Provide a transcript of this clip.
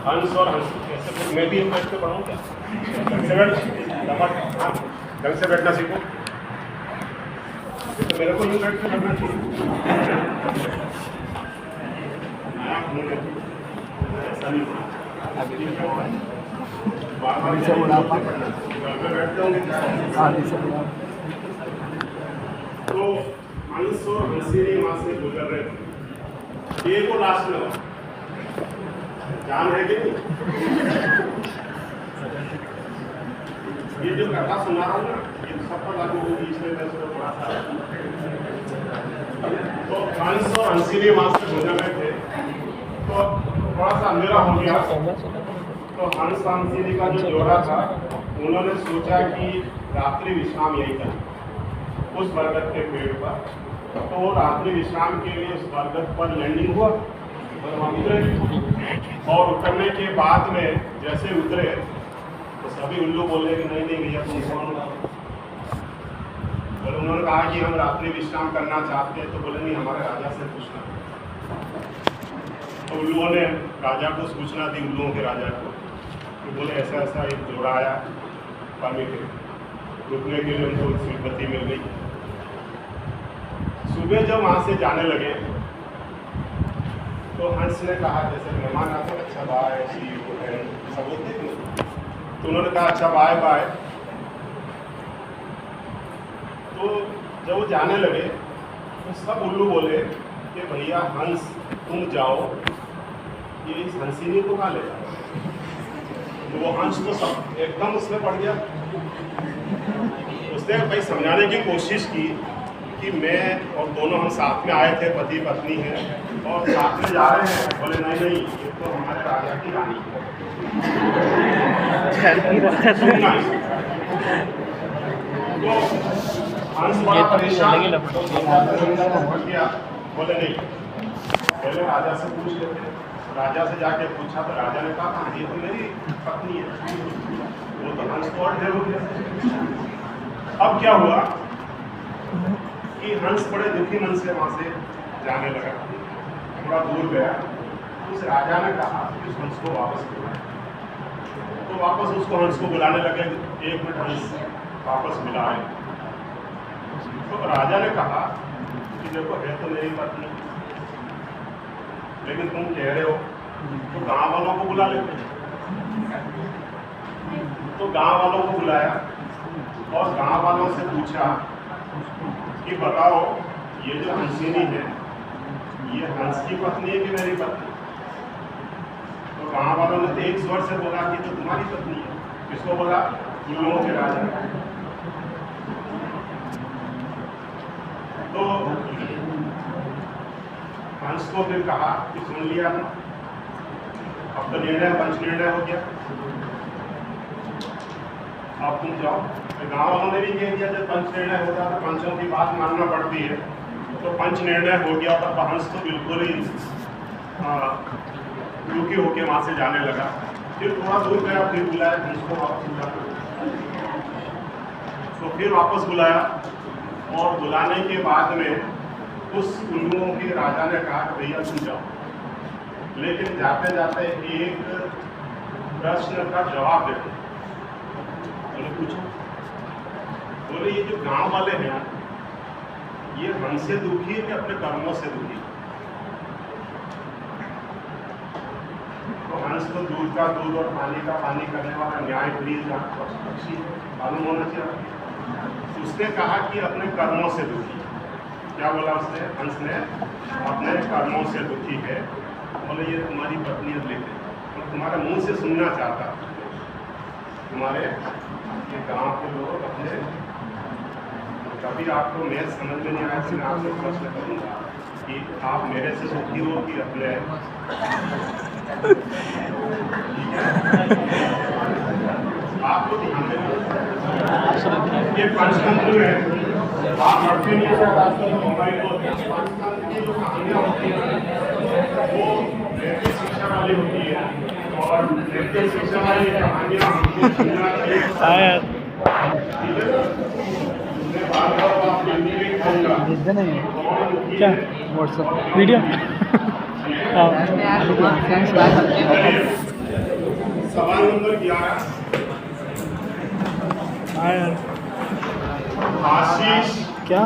हंस और हंस ऐसे फिर मैं भी बैठ के पढ़ूँ क्या? ढंग से बैठना सीखो। तो मेरे को यूँ बैठ के पढ़ना चाहिए। ऐसा नहीं तो हंस और हंसीनी वहाँ से गुजर रहे थे। ये को लास्ट में जान है कि नहीं? ये जो कथा सुना रहा हूँ ना, ये सब पर लागू होगी, इसमें मैं उसको थोड़ा सा तो हंस और हंसीनी वहाँ से गुजर रहे थे, तो थोड़ा सा अंधेरा हो गया। तो हंस हंसीनी का जो जोड़ा था, उन्होंने सोचा कि रात्रि विश्राम यही था उस बरगद के पेड़ पर। तो रात्रि विश्राम के लिए उस बरगद पर लैंडिंग हुआ और वहाँ उतरे। और उतरने के बाद में जैसे उतरे तो सभी उल्लू बोले कि नहीं नहीं भैया तुम कौन हो? और उन्होंने कहा कि हम रात्रि विश्राम करना चाहते हैं। तो बोले नहीं, हमारे राजा से पूछना। तो उल्लुओं ने राजा को सूचना दी, उल्लुओं के राजा को। तो बोले ऐसा ऐसा एक जोड़ा आया परमिट रुकने के लिए, उनको स्वीकृति मिल गई। सुबह जब वहाँ से जाने लगे तो हंस ने कहा, जैसे मेहमान आते हैं, अच्छा बाय सी यू सब होते हैं, तो उन्होंने कहा अच्छा बाय बाय। तो जब वो जाने लगे तो सब उल्लू बोले कि भैया हंस तुम जाओ, ये इस हंसीनी को कहाँ ले जाओ? तो वो हंस तो सब एकदम उसमें पड़ गया। उसने भाई समझाने की कोशिश की कि मैं और दोनों हम साथ में आए थे, पति पत्नी हैं और साथ में जा रहे हैं। बोले नहीं नहीं, ये तो हमारे राजा की रानी है। तो हंस बड़ा परेशान हो गया। बोले नहीं, पहले राजा से पूछ लेते। राजा से जाके पूछा तो राजा ने कहा ये तो मेरी पत्नी है। वो तो हंस को और हो गया। अब क्या हुआ कि हंस बड़े दुखी मन से वहाँ से जाने लगा। थोड़ा दूर गया, उस राजा ने कहा कि उस हंस को वापस बुलाए। तो वापस उसको हंस को बुलाने लगे। 1 मिनट हंस वापस मिला है। तो राजा ने कहा कि देखो है तो मेरी पत्नी, लेकिन तुम कह रहे हो तो गांव वालों को बुला लेते। तो गांव वालों को बुलाया और गांव वालों से पूछा कि बताओ ये जो हंसीनी है, ये हंस की पत्नी है कि मेरी पत्नी? तो गांव वालों ने तो एक स्वर से बोला कि तो तुम्हारी पत्नी है। किसको बोला? उल्लुओं के राजा। तो हंस को फिर कहा कि सुन लिया ना, अब तो निर्णय पंच निर्णय हो गया, अब तुम जाओ। गाँव वालों ने भी कह दिया जब पंच निर्णय होता है तो पंचों की बात मानना पड़ती है। तो पंच निर्णय हो गया। तब हंस तो बिल्कुल ही दुखी होके वहाँ से जाने लगा। फिर थोड़ा दूर गया, फिर बुलाया हंस को वापस बुला। तो फिर वापस बुलाया और बुलाने के बाद में उस उल्लुओं के राजा ने कहा भैया तुम जाओ, लेकिन जाते जाते एक प्रश्न का जवाब दे दो। बोले पूछो। बोले ये जो गांव वाले हैं ये हमसे दुखी है कि अपने कर्मों से दुखी? तो हंस तो दूध का दूध और पानी का पानी करने वाला न्याय प्रिय पक्षी मालूम होना चाहिए। उसने कहा कि अपने कर्मों से दुखी। क्या बोला उसने? हंस ने अपने कर्मों से दुखी है। बोले ये तुम्हारी पत्नी लेके और तुम्हारे मुंह से सुनना चाहता, तुम्हारे ये गांव के लोग अपने कभी आपको मैं समझ में नहीं आया। मैं आपसे प्रश्न करूंगा कि आप मेरे से दुखी हो कि अपने? आपको ध्यान देना ये पंचतंत्र में आप पढ़ते नहीं है। मोबाइल को पंचतंत्र की जो कहानियाँ होती हैं वो नैतिक शिक्षा वाली होती है और नैतिक शिक्षा वाली कहानियाँ हमको सुनना चाहिए। क्या व्हाट्सएप वीडियो? हाँ नंबर 11 हाँ यार आशीष